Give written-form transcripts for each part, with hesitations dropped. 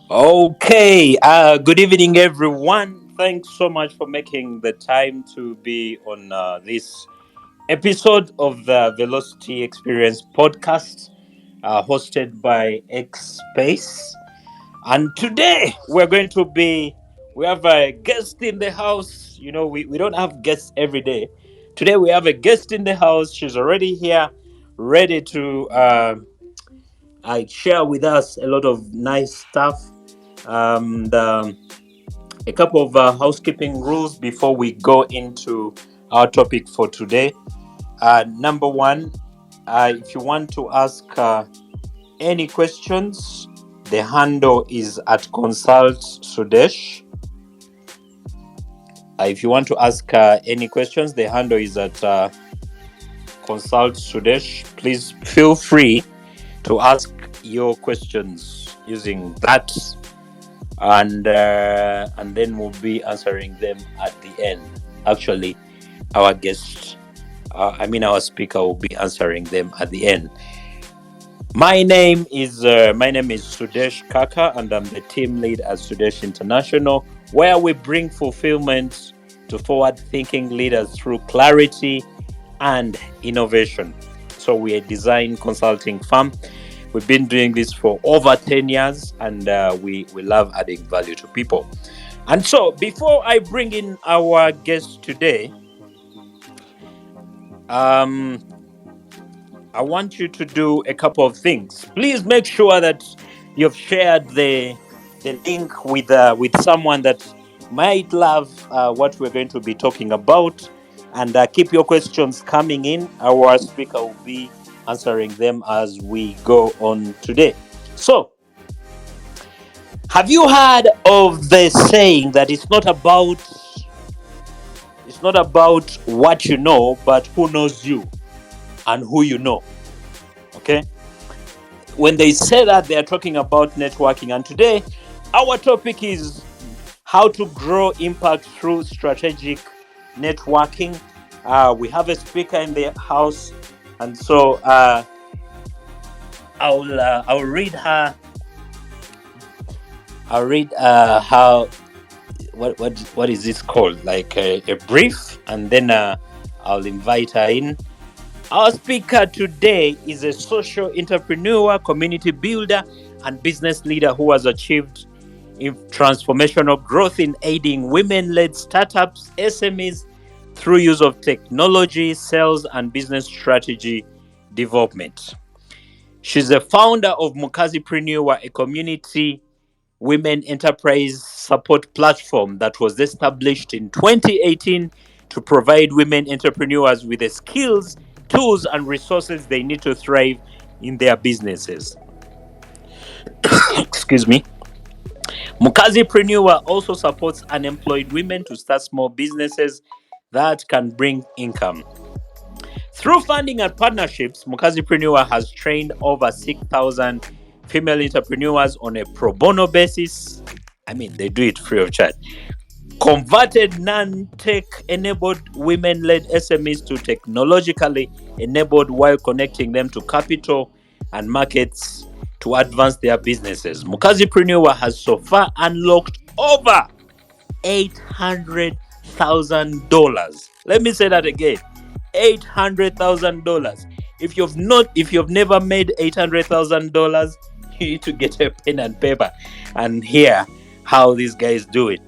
Okay, good evening, everyone. Thanks so much for making the time to be on this episode of the Velocity Experience Podcast, hosted by X Space. And today we have a guest in the house. We don't have guests every day. Today we have a guest in the house. She's already here, ready to share with us a lot of nice stuff. A couple of housekeeping rules before we go into our topic for today. Number one, if you want to ask any questions, the handle is at Consult Sudesh. If you want to ask any questions, the handle is at Consult Sudesh. Please feel free to ask your questions using that, and then we'll be answering them at the end. Actually, our guest, our speaker, will be answering them at the end. My name is Sudesh Kaka, and I'm the team lead at Sudesh International, where we bring fulfillment to forward-thinking leaders through clarity and innovation. So we're a design consulting firm. We've been doing this for over 10 years, and we love adding value to people. And so before I bring in our guest today, I want you to do a couple of things. Please make sure that you've shared the link with someone that might love what we're going to be talking about, and keep your questions coming in. Our speaker will be answering them as we go on today. So, have you heard of the saying that it's not about what you know, but who knows you and who you know? Okay. When they say that, they are talking about networking. And today, our topic is how to grow impact through strategic networking. We have a speaker in the house, and so I'll read her. I'll read how what is this called? Like a brief, and then I'll invite her in. Our speaker today is a social entrepreneur, community builder, and business leader who has achieved transformational growth in aiding women-led startups, SMEs, through use of technology, sales, and business strategy development. She's the founder of Mkazipreneur, a community women enterprise support platform that was established in 2018 to provide women entrepreneurs with the skills, tools, and resources they need to thrive in their businesses. Excuse me. Mkazipreneur also supports unemployed women to start small businesses that can bring income. Through funding and partnerships, Mkazipreneur has trained over 6,000 female entrepreneurs on a pro bono basis. I mean, they do it free of charge. Converted non-tech enabled women-led SMEs to technologically enabled while connecting them to capital and markets to advance their businesses. Mkazipreneur has so far unlocked over $800,000. Let me say that again. $800,000. If you've never made $800,000, you need to get a pen and paper and hear how these guys do it.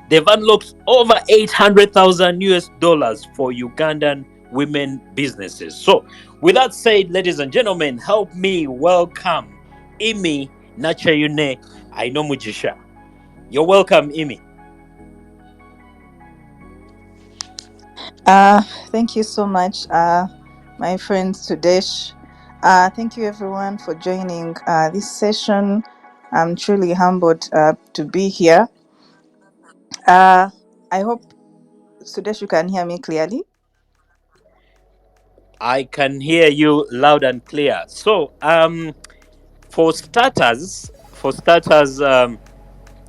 They've unlocked over 800,000 US dollars for Ugandan women businesses. So, with that said, ladies and gentlemen, help me welcome Immaculate Nakyeyune Ainomugisha. You're welcome, Imi. Thank you so much, my friend Sudesh. Thank you everyone for joining this session. I'm truly humbled to be here. I hope, Sudesh, you can hear me clearly. I can hear you loud and clear. So, for starters,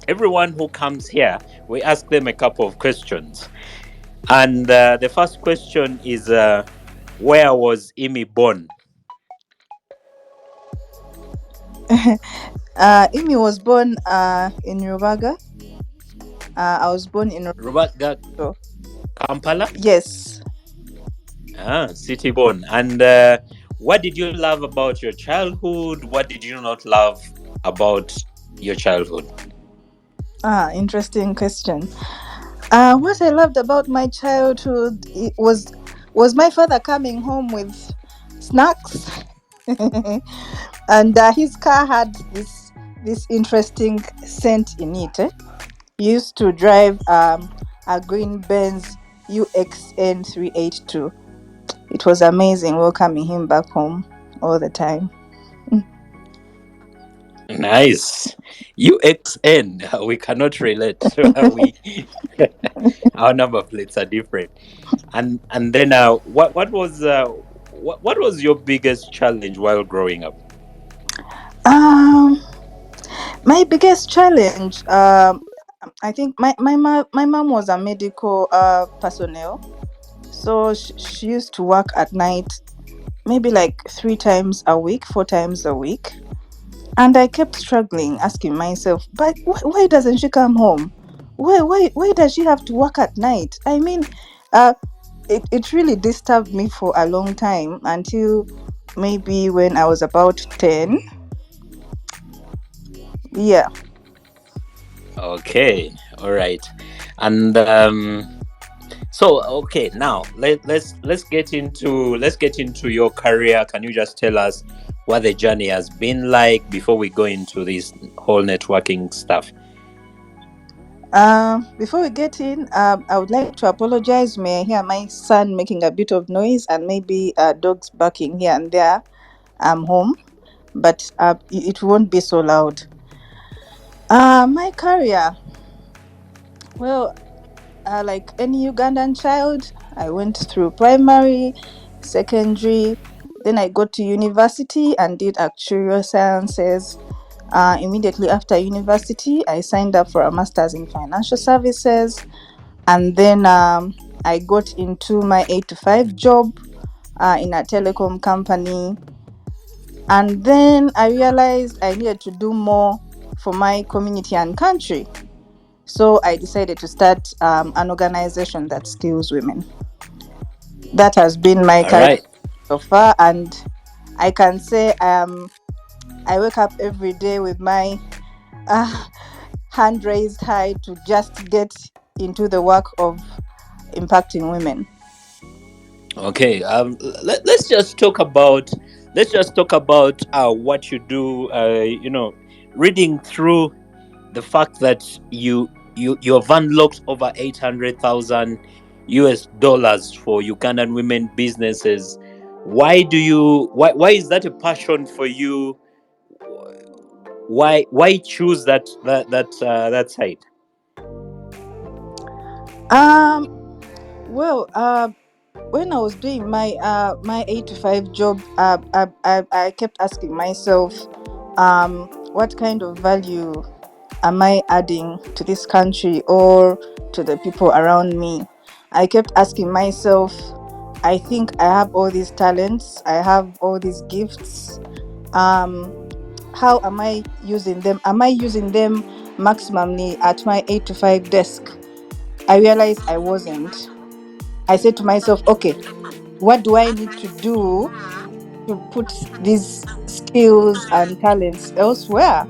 everyone who comes here, we ask them a couple of questions. And the first question is, where was Imi born? Imi was born in Rubaga. I was born in Rubaga, Rubaga. Kampala? Yes. Ah, city born. And what did you love about your childhood? What did you not love about your childhood? Interesting question. What I loved about my childhood was my father coming home with snacks, and his car had this interesting scent in it. He used to drive a green Benz UXN 382. It was amazing welcoming him back home all the time. Nice. UXN, we cannot relate. we Our number plates are different. And then what was your biggest challenge while growing up? Um, my biggest challenge, I think my mom was a medical personnel, so she used to work at night, maybe like 3 times a week, 4 times a week, and I kept struggling, asking myself, but why doesn't she come home? Why does she have to work at night? I mean, uh, it really disturbed me for a long time until maybe when I was about 10. Yeah. Okay, all right. And so okay, now let's get into your career. Can you just tell us what the journey has been like before we go into this whole networking stuff? Before we get in, I would like to apologize. May I hear my son making a bit of noise and maybe dogs barking here and there? I'm home, but it won't be so loud. My career, well, like any Ugandan child, I went through primary, secondary, then I got to university and did actuarial sciences. Immediately after university, I signed up for a master's in financial services, and then I got into my 8 to 5 job in a telecom company, and then I realized I needed to do more for my community and country. So I decided to start an organization that skills women. That has been my All career right. so far, and I can say I wake up every day with my uh, hand raised high to just get into the work of impacting women. Okay. Let's just talk about what you do. Reading through the fact that you've unlocked over 800,000 US dollars for Ugandan women businesses. Why is that a passion for you? Why choose that side? Um, well, when I was doing my 8 to 5 job, I kept asking myself, what kind of value am I adding to this country or to the people around me? I kept asking myself, I think I have all these talents, I have all these gifts. Um, how am I using them? Am I using them maximally at my 8 to 5 desk? I realized I wasn't. I said to myself, okay, what do I need to do to put these skills and talents elsewhere?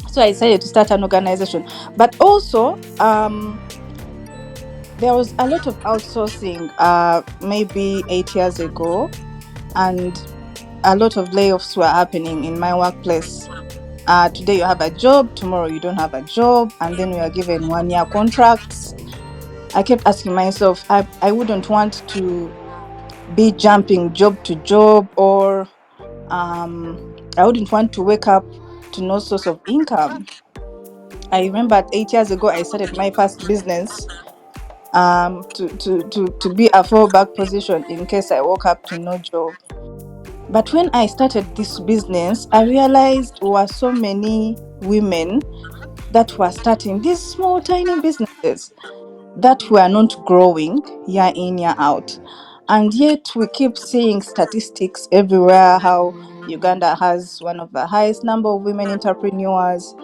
So I decided to start an organization. But also, there was a lot of outsourcing maybe 8 years ago, and a lot of layoffs were happening in my workplace. Today you have a job, tomorrow you don't have a job, and then we are given 1 year contracts. I kept asking myself, I wouldn't want to be jumping job to job, or I wouldn't want to wake up to no source of income. I remember 8 years ago I started my first business to be a fallback position in case I woke up to no job. But when I started this business, I realized there were so many women that were starting these small tiny businesses that were not growing year in, year out. And yet we keep seeing statistics everywhere how Uganda has one of the highest number of women entrepreneurs.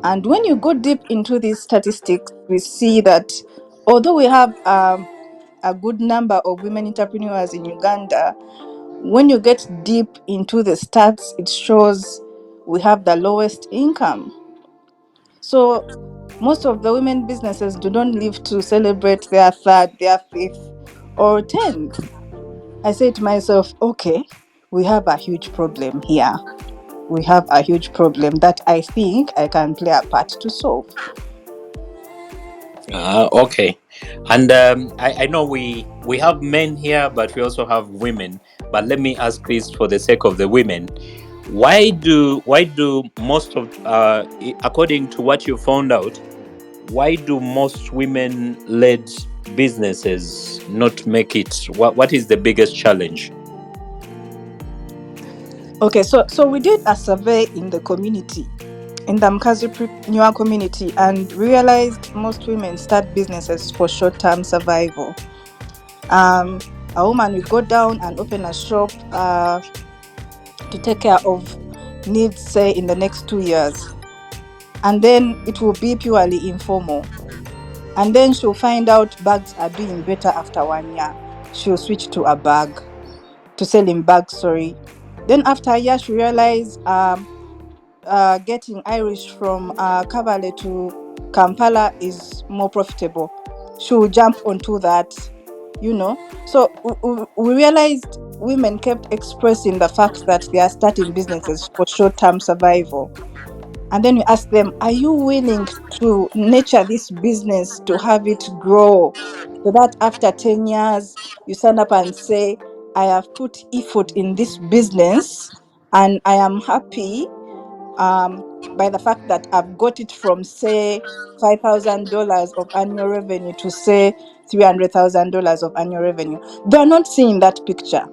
And when you go deep into these statistics, we see that although we have a good number of women entrepreneurs in Uganda, when you get deep into the stats, it shows we have the lowest income. So most of the women businesses do not live to celebrate their third, their fifth, or 10th. I say to myself, okay, we have a huge problem here. We have a huge problem that I think I can play a part to solve. Okay. And I know we have men here, but we also have women. But let me ask this for the sake of the women. Why do most of according to what you found out, why do most women led businesses not make it? What is the biggest challenge? Okay, so we did a survey in the community, in the Mkazipreneur community, and realized most women start businesses for short-term survival. A woman will go down and open a shop to take care of needs, say, in the next 2 years. And then it will be purely informal. And then she'll find out bags are doing better after 1 year. She'll switch to a bag, to selling bags, sorry. Then after a year, she realize getting Irish from Kavale to Kampala is more profitable. She'll jump onto that, you know. So we realized women kept expressing the fact that they are starting businesses for short-term survival. And then we ask them, are you willing to nurture this business to have it grow? So that after 10 years, you stand up and say, I have put effort in this business and I am happy by the fact that I've got it from, say, $5,000 of annual revenue to, say, $300,000 of annual revenue. They're not seeing that picture.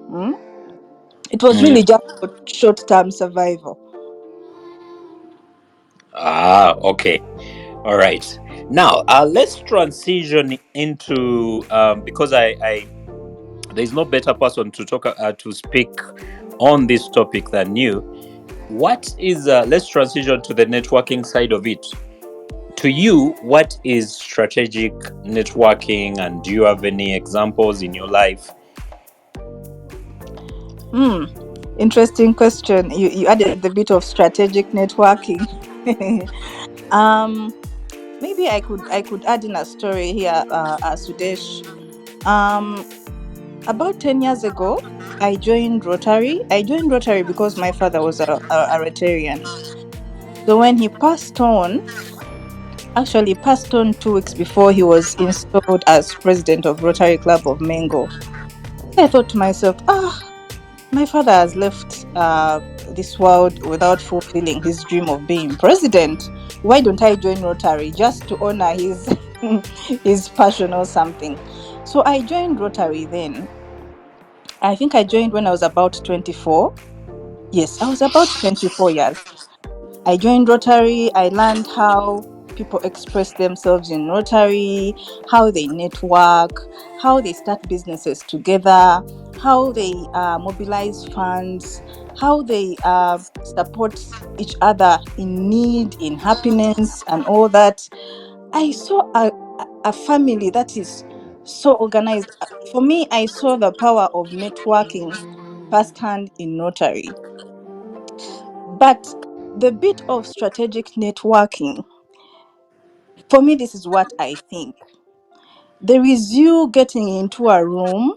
It was Mm. really just for short-term survival. Okay. All right. Now, let's transition into because I there's no better person to talk to speak on this topic than you. What is let's transition to the networking side of it. To you, what is strategic networking, and do you have any examples in your life? Interesting question. You added the bit of strategic networking. um Maybe I could add in a story here, Sudesh. About 10 years ago, I joined Rotary. I joined Rotary because my father was a Rotarian. So when he passed on, actually passed on 2 weeks before he was installed as president of Rotary Club of Mengo, I thought to myself, my father has left this world without fulfilling his dream of being president. Why don't I join Rotary just to honor his his passion or something? So I joined Rotary then. I think I joined when I was about 24. Yes, I was about 24 years. I joined Rotary. I learned how people express themselves in Rotary, how they network, how they start businesses together, how they mobilize funds, how they support each other in need, in happiness, and all that. I saw a family that is so organized. For me, I saw the power of networking firsthand in Rotary. But the bit of strategic networking, for me, this is what I think. There is you getting into a room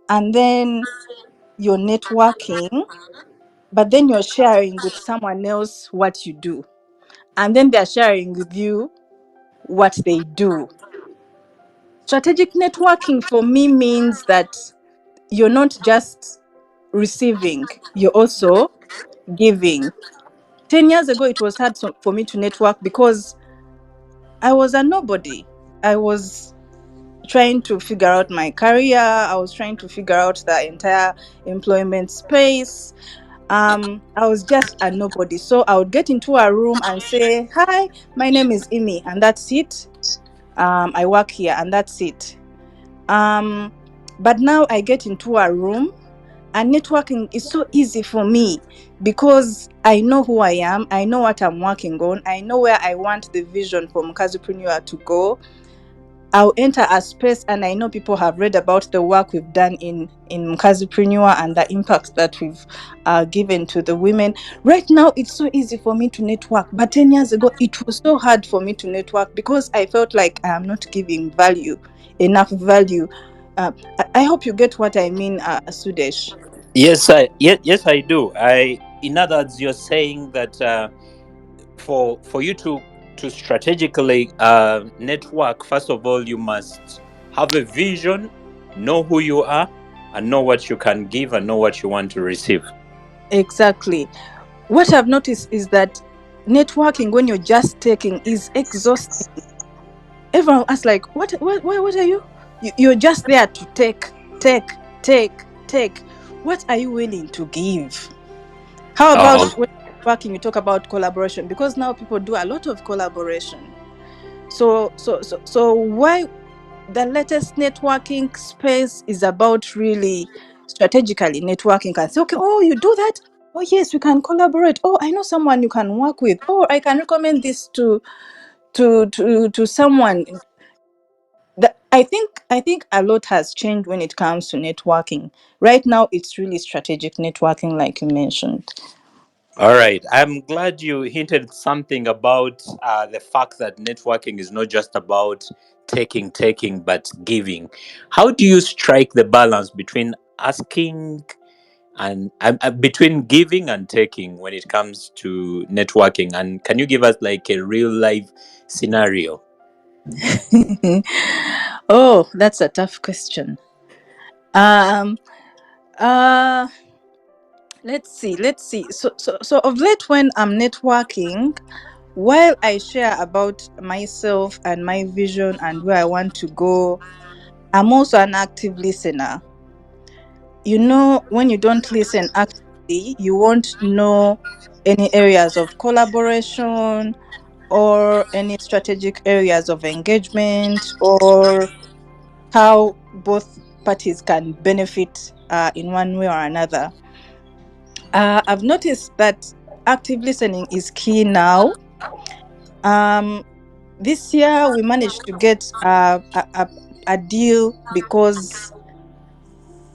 and then you're networking, but then you're sharing with someone else what you do. And then they're sharing with you what they do. Strategic networking for me means that you're not just receiving, you're also giving. 10 years ago, it was hard for me to network because I was a nobody. I was trying to figure out my career. I was trying to figure out the entire employment space. I was just a nobody. So I would get into a room and say, "Hi, my name is Imi," and that's it. I work here, and that's it. But now I get into a room And networking is so easy for me because I know who I am, I know what I'm working on, I know where I want the vision for Mkazipreneur to go. I'll enter a space and I know people have read about the work we've done in Mkazipreneur and the impact that we've given to the women. Right now, it's so easy for me to network. But 10 years ago, it was so hard for me to network because I felt like I am not giving enough value. I hope you get what I mean, Sudesh. Yes, I do. In other words, you're saying that for you to strategically network, first of all, you must have a vision, know who you are, and know what you can give, and know what you want to receive. Exactly. What I've noticed is that networking, when you're just taking, is exhausting. Everyone asks like, what are you? You're just there to take. What are you willing to give? How about Oh, when working, you talk about collaboration? Because now people do a lot of collaboration. So why the latest networking space is about really strategically networking and say, okay, oh, you do that? Oh yes, we can collaborate. Oh, I know someone you can work with. Oh, I can recommend this to someone. I think a lot has changed when it comes to networking. Right now, it's really strategic networking, like you mentioned. all right. I'm glad you hinted something about the fact that networking is not just about taking, but giving. How do you strike the balance between asking and between giving and taking when it comes to networking? And can you give us like a real life scenario? Oh, that's a tough question. Um. Uh. Let's see. So of late, when I'm networking, while I share about myself and my vision and where I want to go, I'm also an active listener. When you don't listen actively, you won't know any areas of collaboration or any strategic areas of engagement or how both parties can benefit in one way or another. I've noticed that active listening is key now. Um, this year we managed to get a deal because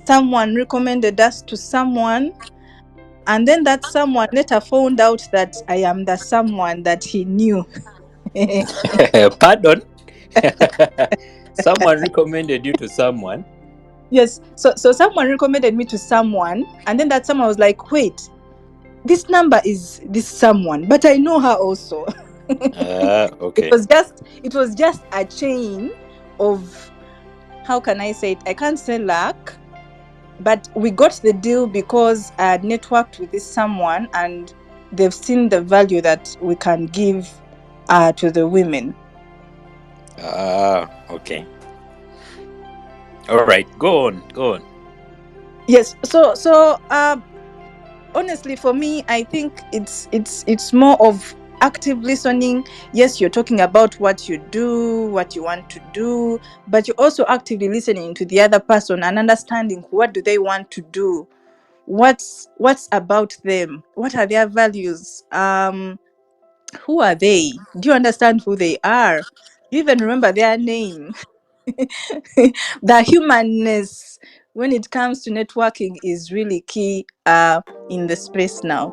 someone recommended us to someone, and then that someone later found out that I am the someone that he knew. Pardon? Someone recommended you to someone. Yes, so someone recommended me to someone, and then that someone was like, wait, this number is this someone, but I know her also. it Okay. was just it was just a chain of, how can I say it? I can't say luck, but we got the deal because I had networked with this someone and they've seen the value that we can give to the women. Okay. All right. Go on. Go on. Yes, so honestly, for me, I think it's more of active listening. Yes, you're talking about what you do, what you want to do, but you're also actively listening to the other person and understanding what do they want to do, what's about them, what are their values, who are they, do you understand who they are, do you even remember their name? The humanness when it comes to networking is really key in the space now.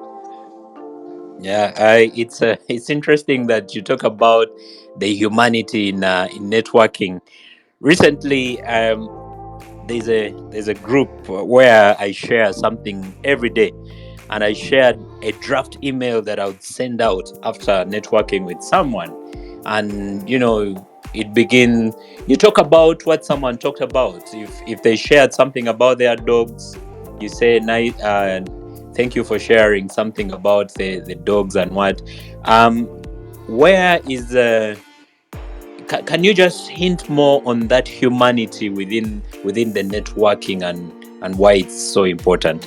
Yeah, it's interesting that you talk about the humanity in networking. Recently, there's a group where I share something every day, and I shared a draft email that I would send out after networking with someone, and it begin. You talk about what someone talked about. If they shared something about their dogs, you say, "Night, thank you for sharing something about the dogs and what." Um, where is the can you just hint more on that humanity within the networking and why it's so important?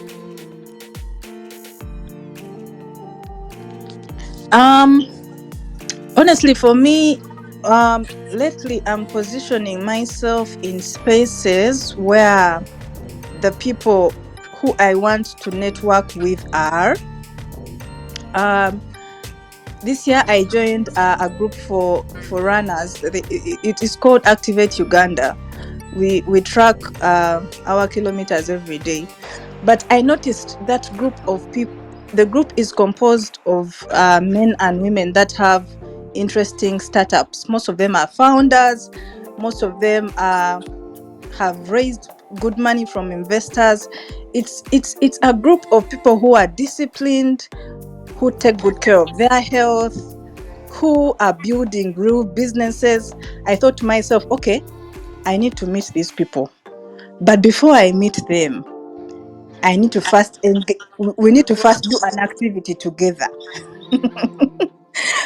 um Honestly, for me, lately I'm positioning myself in spaces where the people who I want to network with are this year I joined a group for runners. It is called Activate Uganda. We track our kilometers every day, but I noticed that group of people. The group is composed of men and women that have interesting startups. Most of them are founders. Most of them have raised good money from investors. It's a group of people who are disciplined, who take good care of their health, who are building real businesses. I thought to myself, okay, I need to meet these people. But before I meet them, I need to first we need to first do an activity together.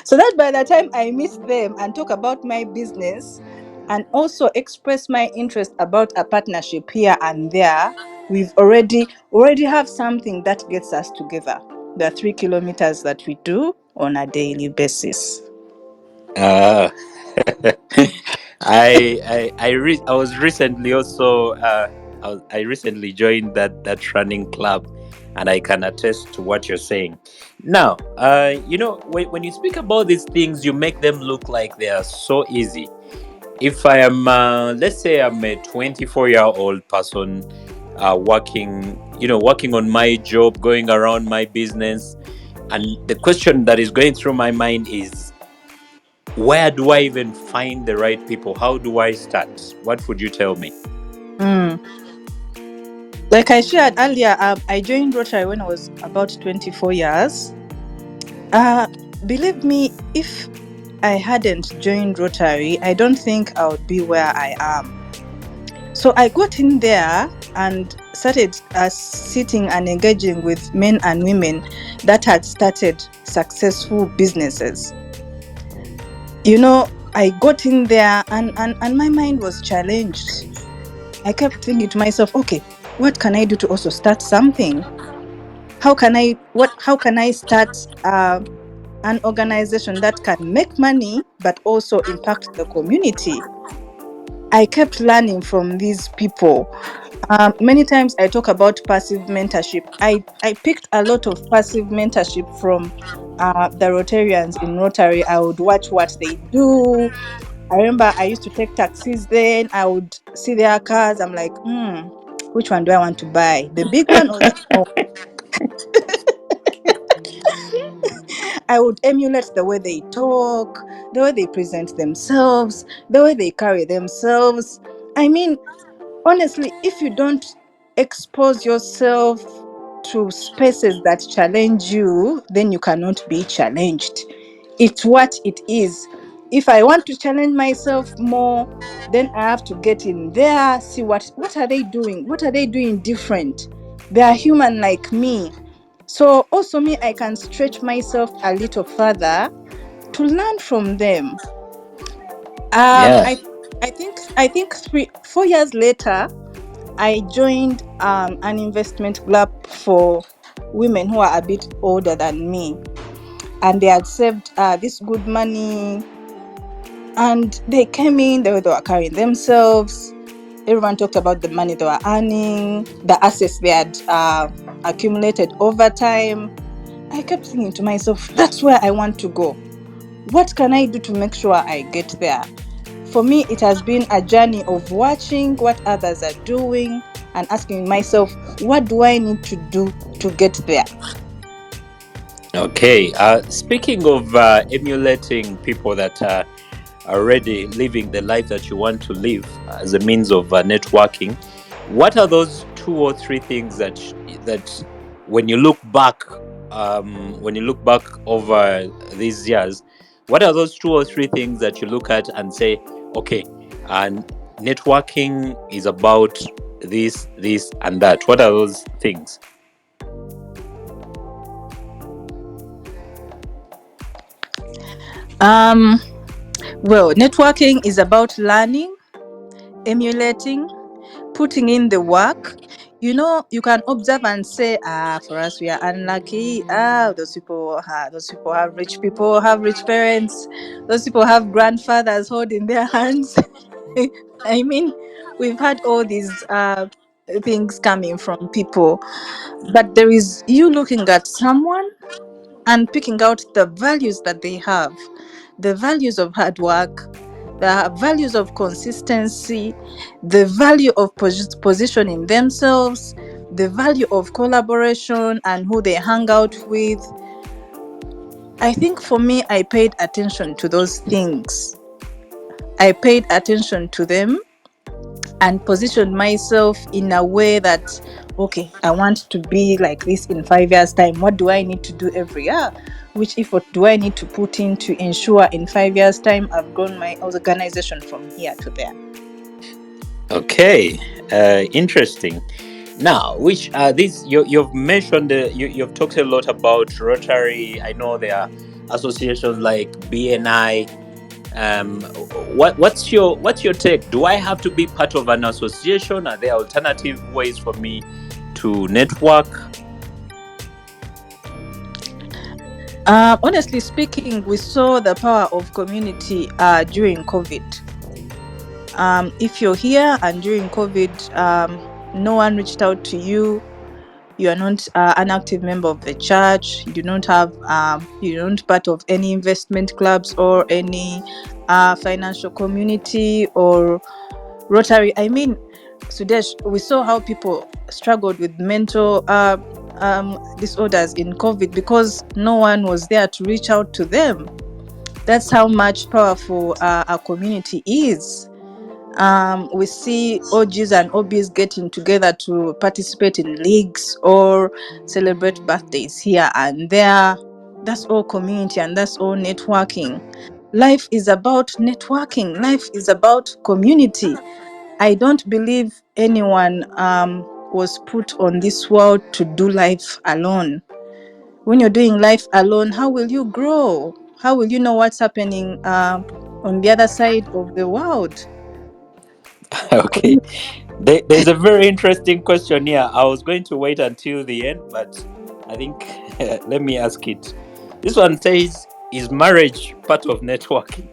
So that by the time I meet them and talk about my business and also express my interest about a partnership here and there, we've already have something that gets us together. The 3 kilometers that we do on a daily basis. Uh, I was recently also I recently joined that running club, and I can attest to what you're saying. Now, when you speak about these things, you make them look like they are so easy. If I am, let's say, I'm a 24-year-old person, working on my job, going around my business, and the question that is going through my mind is, where do I even find the right people? How do I start? What would you tell me? Mm. Like I shared earlier, I joined Rotary when I was about 24 years. Believe me, if I hadn't joined Rotary, I don't think I would be where I am. So I got in there and started sitting and engaging with men and women that had started successful businesses. I got in there and my mind was challenged. I kept thinking to myself, okay, what can I do to also start something? How can I start an organization that can make money but also impact the community? I kept learning from these people. Many times I talk about passive mentorship. I picked a lot of passive mentorship from the Rotarians in Rotary. I would watch what they do. I remember I used to take taxis then. I would see their cars. I'm like, which one do I want to buy? The big one or the small? I would emulate the way they talk, the way they present themselves, the way they carry themselves. I mean, honestly, if you don't expose yourself to spaces that challenge you, then you cannot be challenged. It's what it is. If I want to challenge myself more, then I have to get in there, see what are they doing? What are they doing different? They are human like me. So also me, I can stretch myself a little further to learn from them. Yeah. I think 4 years later, I joined an investment club for women who are a bit older than me, and they had saved this good money, and they came in. They were carrying themselves. Everyone talked about the money they were earning, the assets they had accumulated over time. I kept thinking to myself, that's where I want to go. What can I do to make sure I get there? For me, it has been a journey of watching what others are doing and asking myself, what do I need to do to get there? Okay. Speaking of emulating people that are already living the life that you want to live as a means of networking, what are those 2 or 3 things that when you look back, over these years, what are those 2 or 3 things that you look at and say, okay, and networking is about this and that? What are those things? Um, well, networking is about learning, emulating, putting in the work. You can observe and say, for us, we are unlucky. Those people have rich parents. Those people have grandfathers holding their hands. I mean, we've had all these things coming from people, but there is you looking at someone and picking out the values that they have, the values of hard work, the values of consistency, the value of positioning themselves, the value of collaboration, and who they hang out with. I think for me, I paid attention to those things. I paid attention to them and positioned myself in a way that, okay, I want to be like this in 5 years' time. What do I need to do every year? Which effort do I need to put in to ensure in 5 years' time I've grown my organization from here to there? Okay, interesting. Now, which these you've mentioned, you've talked a lot about Rotary. I know there are associations like BNI. What's your take? Do I have to be part of an association? Are there alternative ways for me to network? Honestly speaking, we saw the power of community during COVID. If you're here and during COVID, no one reached out to you, you are not an active member of the church, you do not have, you're not part of any investment clubs or any financial community or Rotary. I mean, Sudesh, we saw how people struggled with mental disorders in COVID because no one was there to reach out to them. That's how much powerful our community is. We see OGs and OBs getting together to participate in leagues or celebrate birthdays here and there. That's all community and that's all networking. Life is about networking. Life is about community. I don't believe anyone was put on this world to do life alone. When you're doing life alone, how will you grow? How will you know what's happening on the other side of the world? Okay, there's a very interesting question here. I was going to wait until the end, but I think let me ask it. This one says, "Is marriage part of networking?"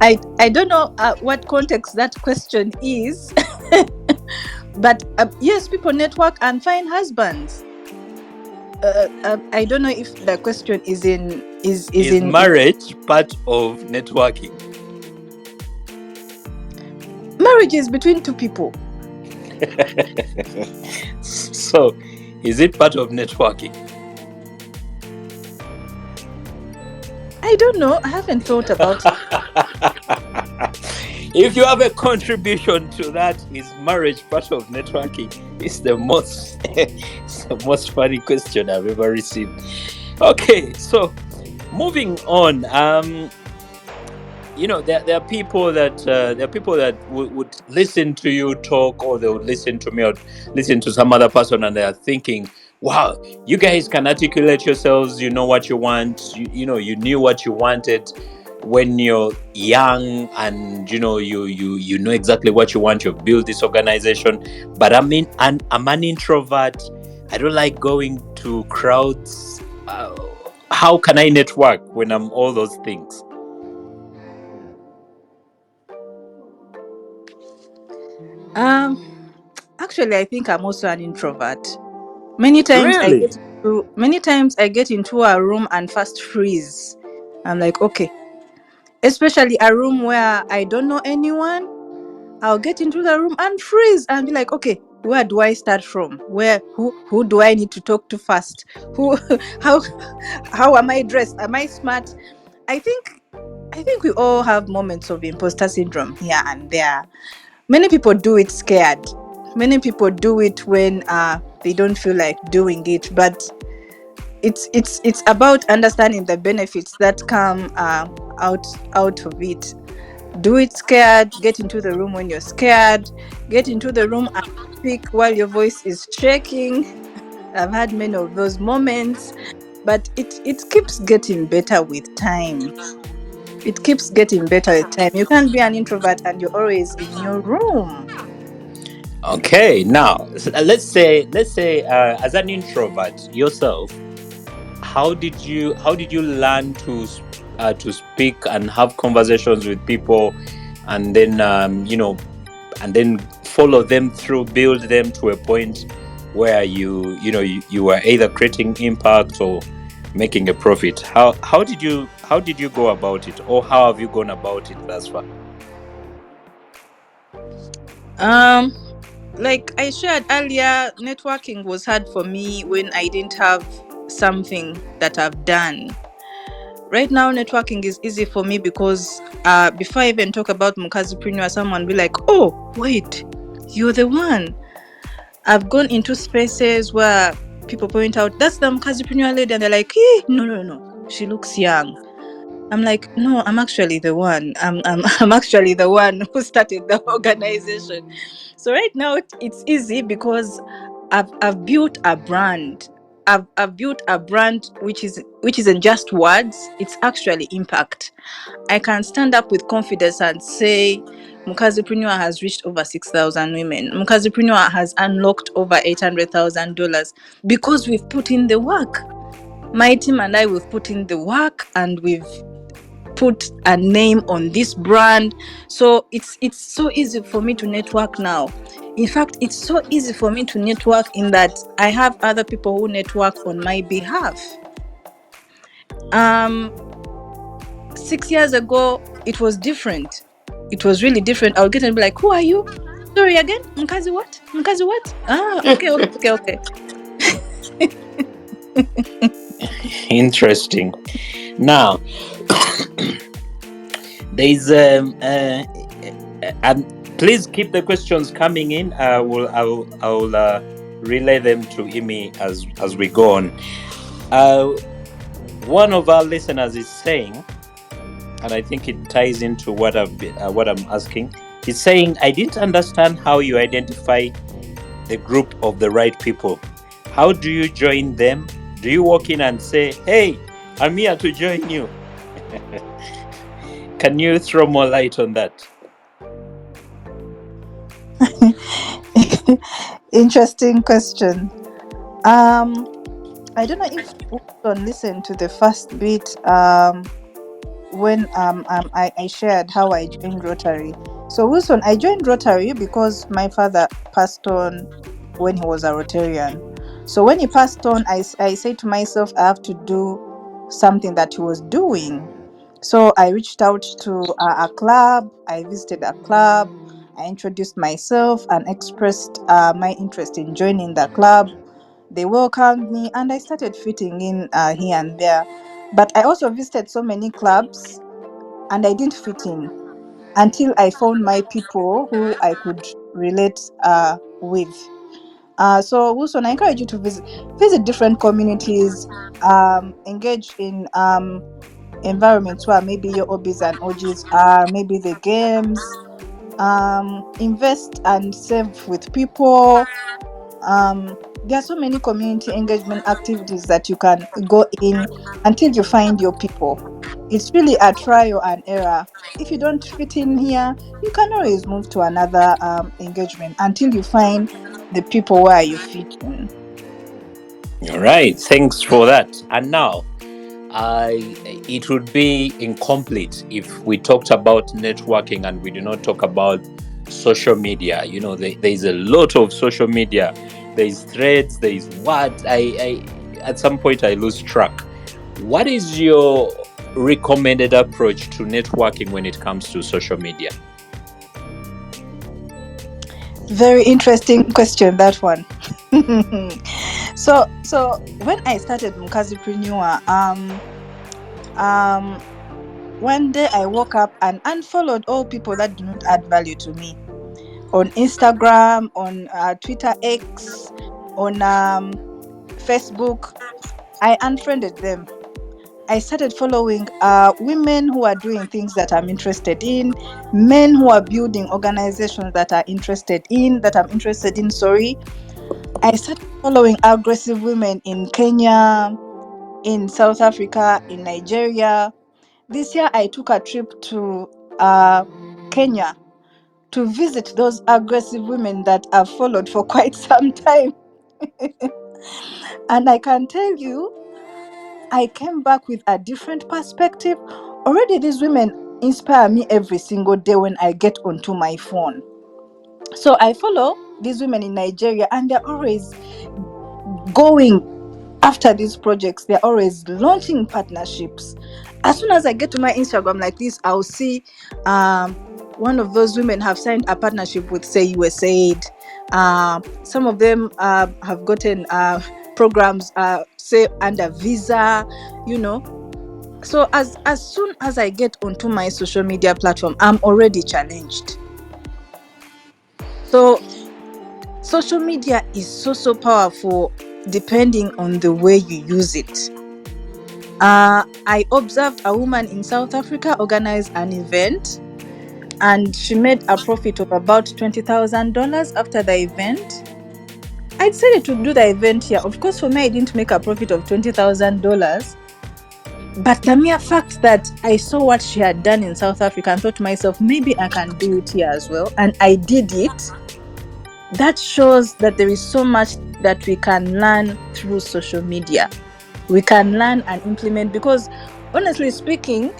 I don't know what context that question is, but yes, people network and find husbands. I don't know if the question is in Is in marriage part of networking? marriage is between two people. So, is it part of networking? I don't know. I haven't thought about it. If you have a contribution to that, is marriage part of networking? It's the most it's the most funny question I've ever received. Okay, so moving on. There are people that would listen to you talk, or they would listen to me, or listen to some other person, and they are thinking, wow, you guys can articulate yourselves, you know what you want, you knew what you wanted when you're young, and you know exactly what you want. You've built this organization. But I'm an introvert. I don't like going to crowds. How can I network when I'm all those things? Um, Actually, I think I'm also an introvert. Many times I Really? get many times I get into a room and fast freeze. I'm like, okay, especially a room where I don't know anyone. I'll get into the room and freeze and be like, okay, where do I start from? Who do I need to talk to first? Who how how am I dressed? Am I smart? I think we all have moments of imposter syndrome here and there. Many people do it scared. Many people do it when they don't feel like doing it, but it's about understanding the benefits that come out of it. Do it scared, get into the room when you're scared, get into the room and speak while your voice is shaking. I've had many of those moments, but it keeps getting better with time. It keeps getting better with time. You can't be an introvert and you're always in your room. Okay, now let's say as an introvert yourself, how did you learn to speak and have conversations with people, and then and then follow them through, build them to a point where you are either creating impact or making a profit. How did you go about it, or how have you gone about it thus far? Um, like I shared earlier, networking was hard for me when I didn't have something that I've done. Right now, networking is easy for me because before I even talk about Mkazipreneur, someone be like, "Oh, wait, you're the one." I've gone into spaces where people point out, "That's the Mkazipreneur lady," and they're like, "No, no, no, she looks young." I'm like, "No, I'm actually the one. I'm actually the one who started the organization." So right now it's easy because I've built a brand. I've built a brand which isn't just words, it's actually impact. I can stand up with confidence and say Mkazipreneur has reached over 6,000 women. Mkazipreneur has unlocked over $800,000 because we've put in the work. My team and I, we've put in the work and we've put a name on this brand. So it's so easy for me to network now. In fact, it's so easy for me to network in that I have other people who network on my behalf. um 6 years ago it was different. It was really different. I would get and be like, "Who are you? Sorry, again, Mkazi what? Mkazi what? Ah, okay, okay, okay, okay." Interesting. Now, there's and please keep the questions coming in. I will relay them to Imi as we go on. One of our listeners is saying, and I think it ties into what I'm asking. He's saying, "I didn't understand how you identify the group of the right people. How do you join them? Do you walk in and say, 'Hey, I'm here to join you'?" Can you throw more light on that? Interesting question. I don't know if Wilson listened to the first bit when I shared how I joined Rotary. So Wilson, I joined Rotary because my father passed on when he was a Rotarian. So when he passed on, I said to myself, I have to do something that he was doing. So I reached out to a club. I visited a club. I introduced myself and expressed my interest in joining the club. They welcomed me and I started fitting in here and there. But I also visited so many clubs and I didn't fit in until I found my people who I could relate with. So Wilson, I encourage you to visit different communities, engage in environments where maybe your hobbies and OGs are, maybe the games, invest and save with people. There are so many community engagement activities that you can go in until you find your people. It's really a trial and error. If you don't fit in here, you can always move to another engagement until you find the people where you fit in. All right, thanks for that. And now, it would be incomplete if we talked about networking and we do not talk about social media. There's a lot of social media. There's threads. There's what I at some point I lose track. What is your recommended approach to networking when it comes to social media? Very interesting question, that one. So when I started Mkazipreneur, one day I woke up and unfollowed all people that do not add value to me on Instagram, on Twitter X, on Facebook. I unfriended them. I started following women who are doing things that I'm interested in, men who are building organizations that I'm interested in. Sorry. I started following aggressive women in Kenya, in South Africa, in Nigeria. This year I took a trip to Kenya to visit those aggressive women that I've followed for quite some time. And I can tell you, I came back with a different perspective. Already, these women inspire me every single day when I get onto my phone. So I follow these women in Nigeria, and they're always going after these projects. They're always launching partnerships. As soon as I get to my Instagram like this, I'll see one of those women have signed a partnership with, say, USAID. Some of them have gotten programs, say, under visa, you know. So as soon as I get onto my social media platform, I'm already challenged. So social media is so powerful depending on the way you use it. I observed a woman in South Africa organize an event, and she made a profit of about $20,000 after the event. I decided to do the event here. Of course, for me, I didn't make a profit of $20,000. But the mere fact that I saw what she had done in South Africa and thought to myself, maybe I can do it here as well. And I did it. That shows that there is so much that we can learn through social media. We can learn and implement, because honestly speaking,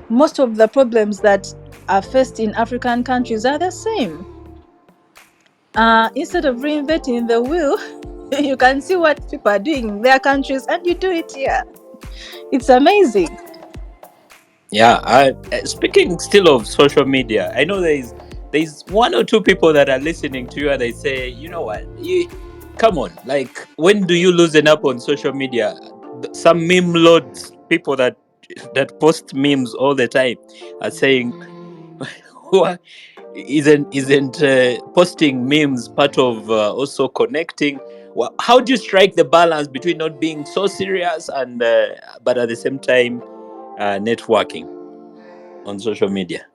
most of the problems that are faced in African countries are the same. Instead of reinventing the wheel, you can see what people are doing in their countries and you do it here. It's amazing. Yeah, speaking still of social media, I know there's one or two people that are listening to you and they say, you know what, come on, like, when do you loosen up on social media? Some meme lords, people that post memes all the time, are saying, who isn't posting memes part of also connecting? Well, how do you strike the balance between not being so serious and but at the same time networking on social media?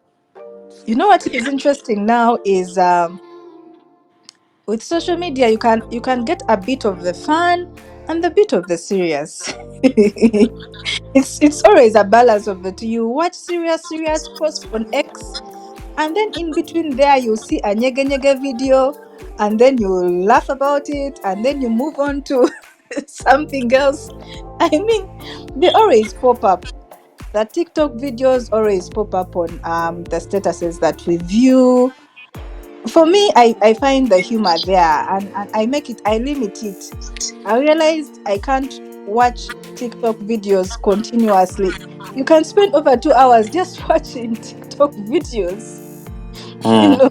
You know what is interesting now is with social media you can get a bit of the fun and a bit of the serious. It's always a balance of the two. You watch serious post on X, and then in between there you see a nyege video, and then you laugh about it, and then you move on to something else. I mean, they always pop up. The TikTok videos always pop up on the statuses that we view. For me, I find the humor there, and I limit it. I realized I can't watch TikTok videos continuously. You can spend over 2 hours just watching TikTok videos, you Mm. know.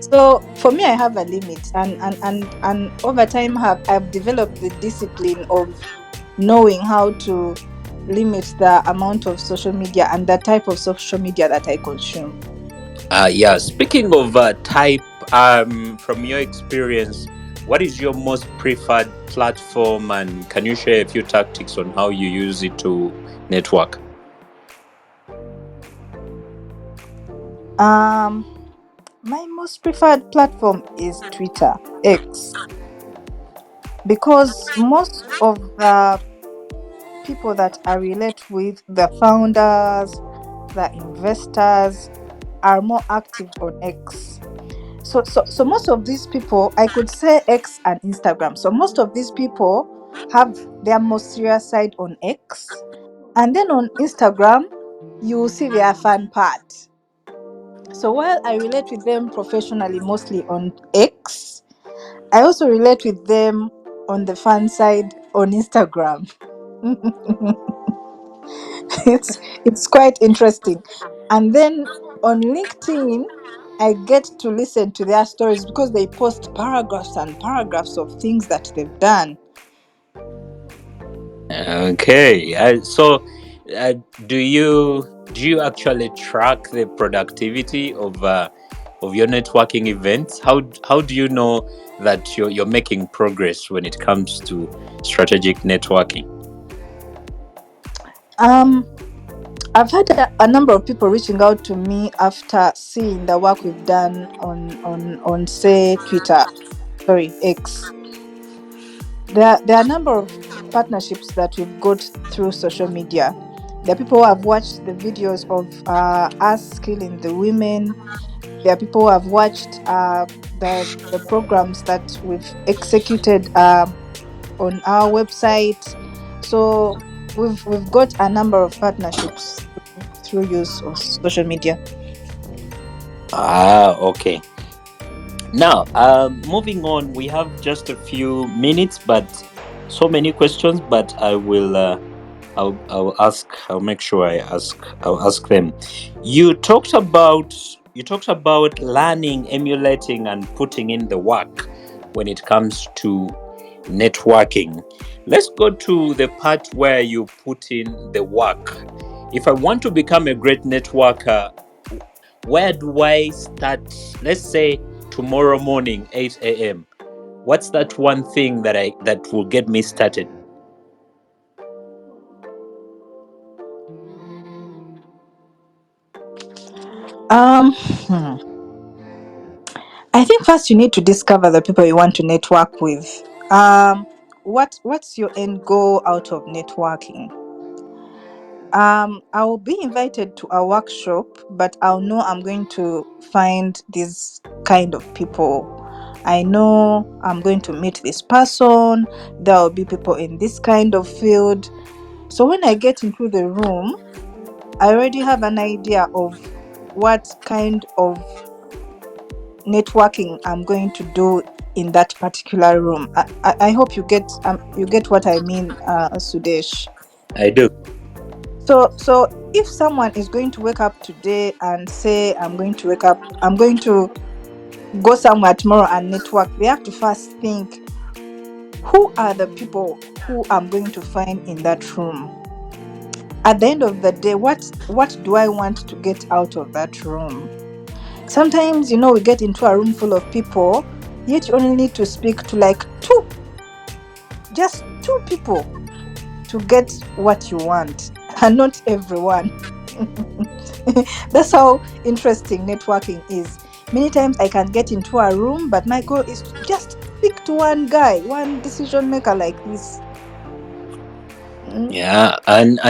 So for me, I have a limit, and over time I've developed the discipline of knowing how to limit the amount of social media and the type of social media that I consume. Yeah, speaking of type, from your experience, what is your most preferred platform, and can you share a few tactics on how you use it to network? My most preferred platform is Twitter, X, because most of the people that I relate with, the founders, the investors, are more active on X. So most of these people, I could say X and Instagram. So most of these people have their most serious side on X, and then on Instagram, you will see their fun part. So while I relate with them professionally mostly on X, I also relate with them on the fun side on Instagram. it's quite interesting. And then on LinkedIn, I get to listen to their stories because they post paragraphs and paragraphs of things that they've done. Okay. So, uh, do you actually track the productivity of your networking events? How do you know that you're making progress when it comes to strategic networking? Um, I've had a number of people reaching out to me after seeing the work we've done on say Twitter, sorry, X. There are a number of partnerships that we've got through social media. There are people who have watched the videos of us skilling the women. There are people who have watched the programs that we've executed on our website. So we've got a number of partnerships through use of social media. Okay. Now, moving on, we have just a few minutes, but so many questions. But I'll ask. I'll make sure I'll ask them. You talked about learning, emulating, and putting in the work when it comes to networking. Let's go to the part where you put in the work. If I want to become a great networker, where do I start? Let's say tomorrow morning, 8 a.m. What's that one thing that will get me started? Hmm. I think first you need to discover the people you want to network with. What's your end goal out of networking? I will be invited to a workshop, but I'll know I'm going to find these kind of people. I know I'm going to meet this person. There will be people in this kind of field. So when I get into the room, I already have an idea of what kind of networking I'm going to do in that particular room. I hope you get what I mean, Sudesh. I do. So if someone is going to wake up today and say I'm going to go somewhere tomorrow and network, they have to first think, who are the people who I'm going to find in that room? At the end of the day, what do I want to get out of that room? Sometimes, we get into a room full of people, yet you only need to speak to like just two people to get what you want, and not everyone. That's how interesting networking is. Many times I can get into a room, but my goal is to just speak to one guy, one decision maker like this. Mm. Yeah, and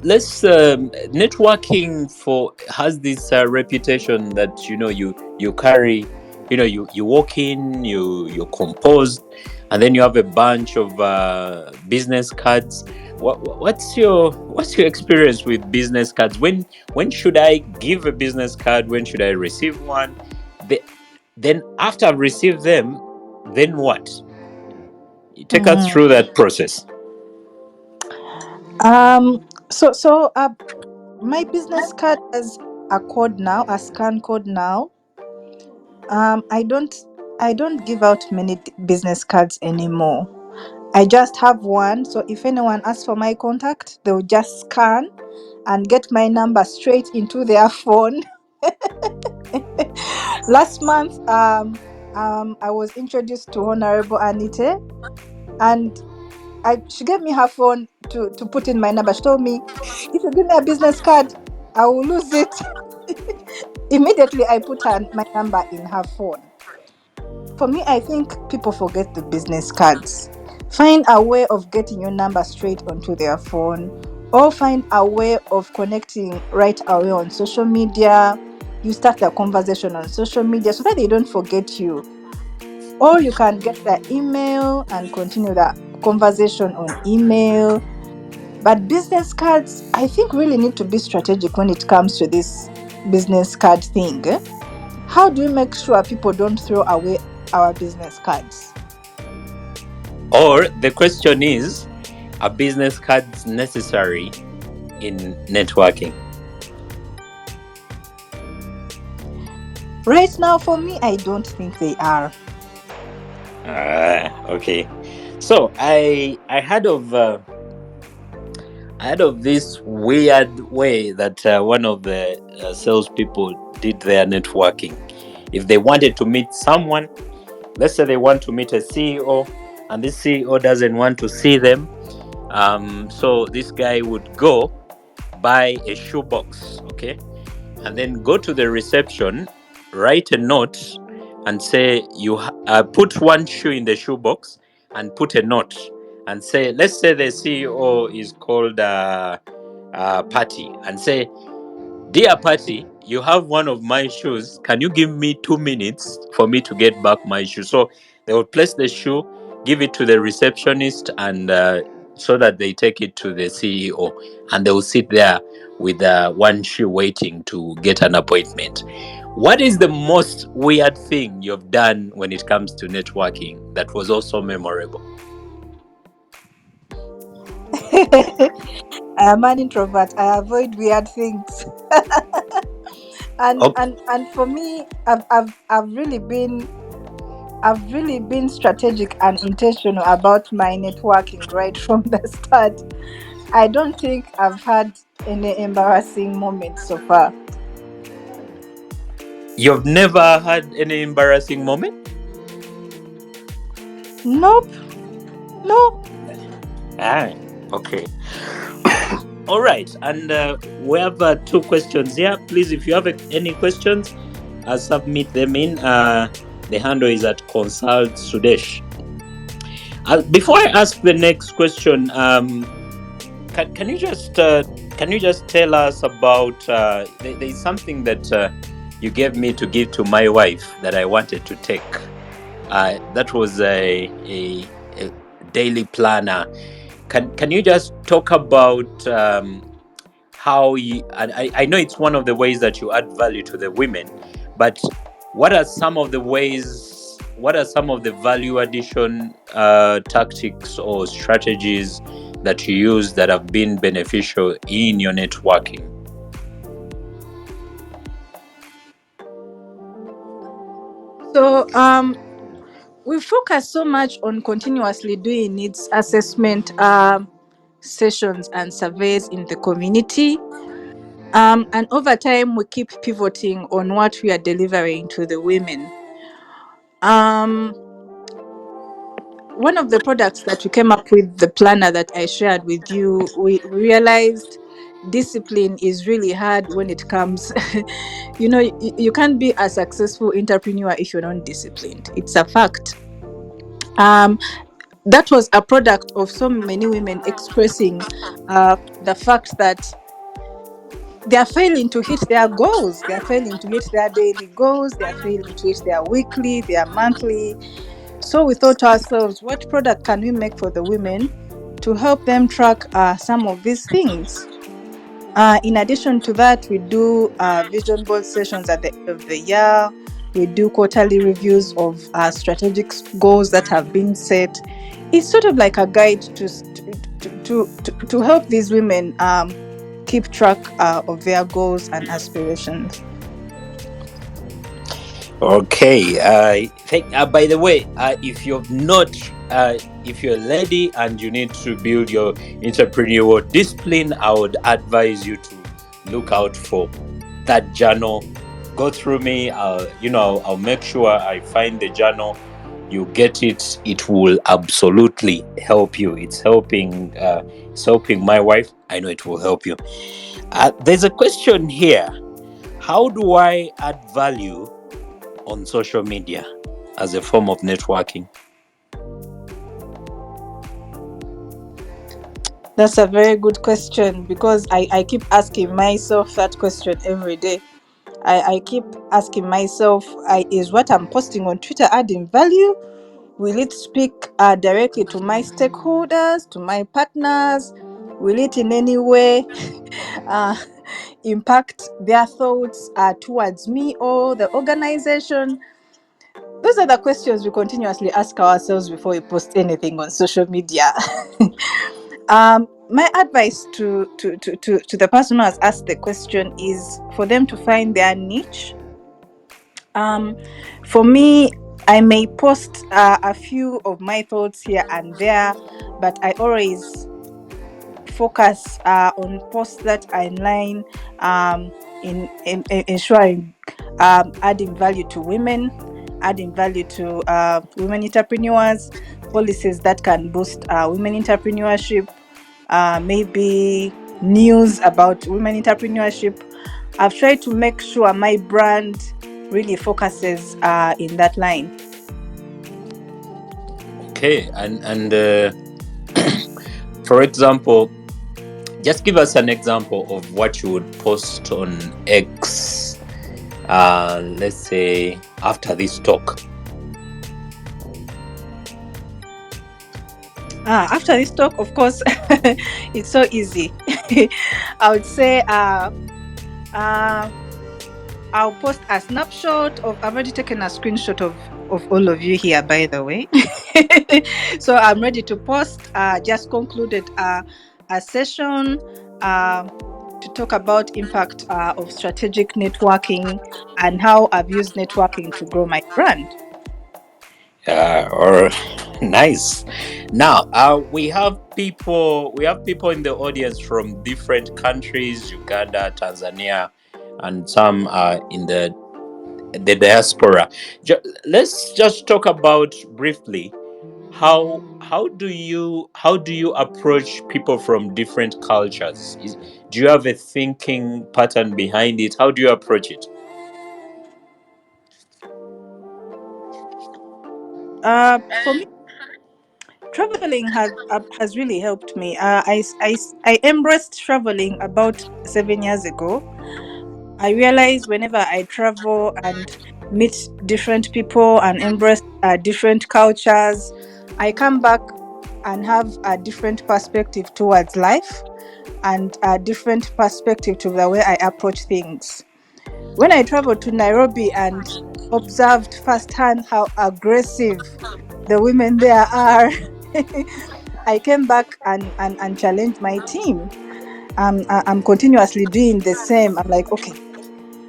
let's networking for has this reputation that you carry. You walk in, you compose, and then you have a bunch of business cards. What's your experience with business cards? When should I give a business card? When should I receive one? The, then after I've received them, then what? You take us Mhm. through that process. So my business card has a code now, a scan code now. I don't give out many business cards anymore. I just have one, so if anyone asks for my contact, they'll just scan and get my number straight into their phone. Last month, I was introduced to Honorable Anite, and she gave me her phone to put in my number. She told me, if you give me a business card, I will lose it. Immediately, I put my number in her phone. For me, I think people forget the business cards. Find a way of getting your number straight onto their phone, or find a way of connecting right away on social media. You start a conversation on social media so that they don't forget you. Or you can get their email and continue that conversation on email. But business cards, I think, really need to be strategic when it comes to this business card thing. How do we make sure people don't throw away our business cards? Or the question is, are business cards necessary in networking? Right now, for me, I don't think they are. Okay. So I heard of this weird way that one of the salespeople did their networking. If they wanted to meet someone, let's say they want to meet a CEO, and this CEO doesn't want to see them, so this guy would go buy a shoebox, okay, and then go to the reception, write a note, and say put one shoe in the shoebox and put a note and say, let's say the CEO is called Patty, and say, dear Patty, you have one of my shoes. Can you give me 2 minutes for me to get back my shoe? So they would place the shoe, give it to the receptionist, and so that they take it to the CEO and they will sit there with one shoe waiting to get an appointment. What is the most weird thing you've done when it comes to networking that was also memorable? I'm an introvert. I avoid weird things. and Oh, and and for me, I've really been strategic and intentional about my networking right from the start. I don't think I've had any embarrassing moments so far. you've never had any embarrassing moment? Nope. No. Ah, okay. All right. And we have two questions here. Please, if you have any questions, submit them in. The handle is at Consult Sudesh. Before I ask the next question, can you just tell us about there's something that you gave me to give to my wife that I wanted to take. That was a daily planner. Can you just talk about how you? And I know it's one of the ways that you add value to the women, but what are some of the ways? What are some of the value addition tactics or strategies that you use that have been beneficial in your networking? So we focus so much on continuously doing needs assessment sessions and surveys in the community. And over time, we keep pivoting on what we are delivering to the women. One of the products that we came up with, the planner that I shared with you, we realized discipline is really hard when it comes. You can't be a successful entrepreneur if you're not disciplined. It's a fact. That was a product of so many women expressing the fact that they are failing to hit their goals. They are failing to hit their daily goals. They are failing to hit their weekly, their monthly. So we thought to ourselves, what product can we make for the women to help them track some of these things? In addition to that, we do vision board sessions at the end of the year. We do quarterly reviews of strategic goals that have been set. It's sort of like a guide to help these women keep track of their goals and aspirations. Okay. By the way, if you're not, if you're a lady and you need to build your entrepreneurial discipline, I would advise you to look out for that journal. Go through me. I'll make sure I find the journal. You get it. It will absolutely help you. It's helping my wife. I know it will help you. There's a question here. How do I add value on social media as a form of networking? That's a very good question, because I keep asking myself that question every day. I keep asking myself, is what I'm posting on Twitter adding value? Will it speak directly to my stakeholders, to my partners? Will it in any way impact their thoughts towards me or the organization? Those are the questions we continuously ask ourselves before we post anything on social media. My advice to the person who has asked the question is for them to find their niche. For me, I may post a few of my thoughts here and there, but I always focus on posts that are in line in ensuring adding value to women, adding value to women entrepreneurs, policies that can boost women entrepreneurship, maybe news about women entrepreneurship. I've tried to make sure my brand really focuses in that line. Okay, and for example, just give us an example of what you would post on X, let's say after this talk. After this talk, of course, it's so easy. I would say uh, I'll post a snapshot of. I've already taken a screenshot of all of you here, by the way. So I'm ready to post. Just concluded a session to talk about impact of strategic networking and how I've used networking to grow my brand. Or nice. Now, we have people in the audience from different countries: Uganda, Tanzania, and some in the diaspora. Let's just talk about briefly how do you approach people from different cultures? Do you have a thinking pattern behind it? How do you approach it? For me, traveling has really helped me. I embraced traveling about 7 years ago. I realize whenever I travel and meet different people and embrace different cultures, I come back and have a different perspective towards life and a different perspective to the way I approach things. When I traveled to Nairobi and observed firsthand how aggressive the women there are, I came back and challenged my team. I'm continuously doing the same. I'm like, okay,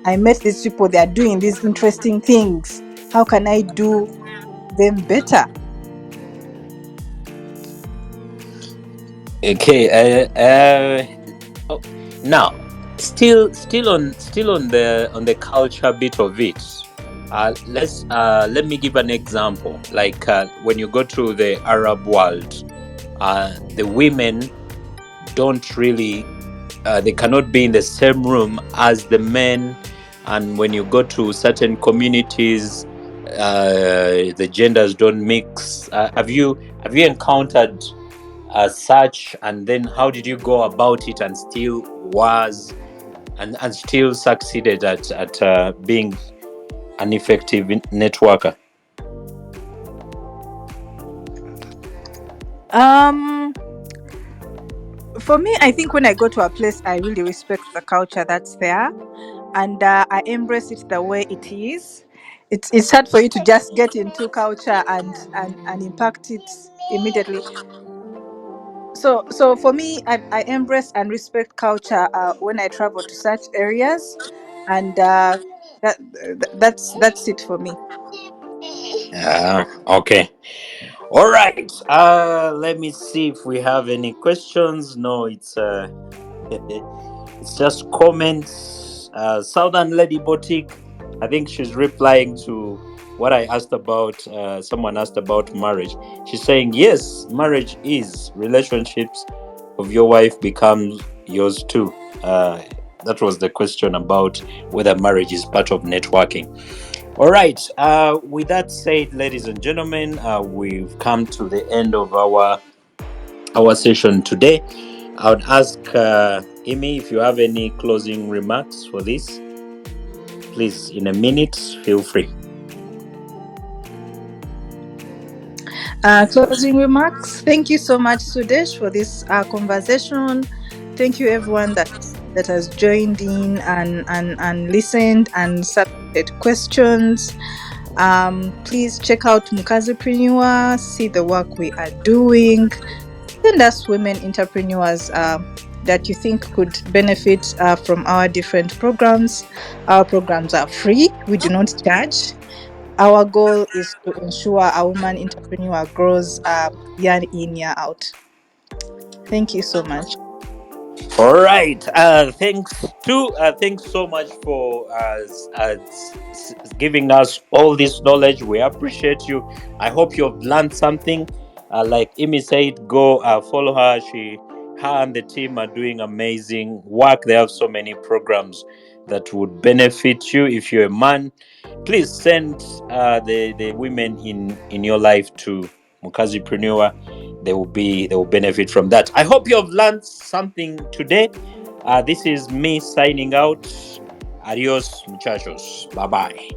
I met these people, they are doing these interesting things. How can I do them better? Okay. Oh, now, still on the culture bit of it. Let me give an example. Like when you go to the Arab world, the women don't really they cannot be in the same room as the men, and when you go to certain communities, the genders don't mix. Have you encountered such, and then how did you go about it and still was and still succeeded at being an effective networker? Um, for me, I think when I go to a place, I really respect the culture that's there, and I embrace it the way it is. It's hard for you to just get into culture and impact it immediately. So for me, I embrace and respect culture when I travel to such areas, and that's it for me. Okay. All right. Let me see if we have any questions. No, it's just comments. Southern Lady Boutique, I think she's replying to what I asked about. Someone asked about marriage. She's saying, yes, marriage is relationships of your wife becomes yours too. That was the question about whether marriage is part of networking. All right. With that said, ladies and gentlemen, we've come to the end of our session today. I would ask Amy if you have any closing remarks for this. Please, in a minute, feel free. Closing remarks. Thank you so much, Sudesh, for this conversation. Thank you, everyone that has joined in and listened and submitted questions. Please check out Mkazipreneur, see the work we are doing. Send us women entrepreneurs that you think could benefit from our different programs. Our programs are free, we do not charge. Our goal is to ensure a woman entrepreneur grows year in, year out. Thank you so much. All right. Thanks so much for giving us all this knowledge. We appreciate you. I hope you've learned something. Like Amy said, go follow her. Her and the team are doing amazing work. They have so many programs that would benefit you. If you're a man, please send the women in your life to Mkazipreneur. They will benefit from that. I hope you have learned something today. This is me signing out. Adios, muchachos. Bye bye.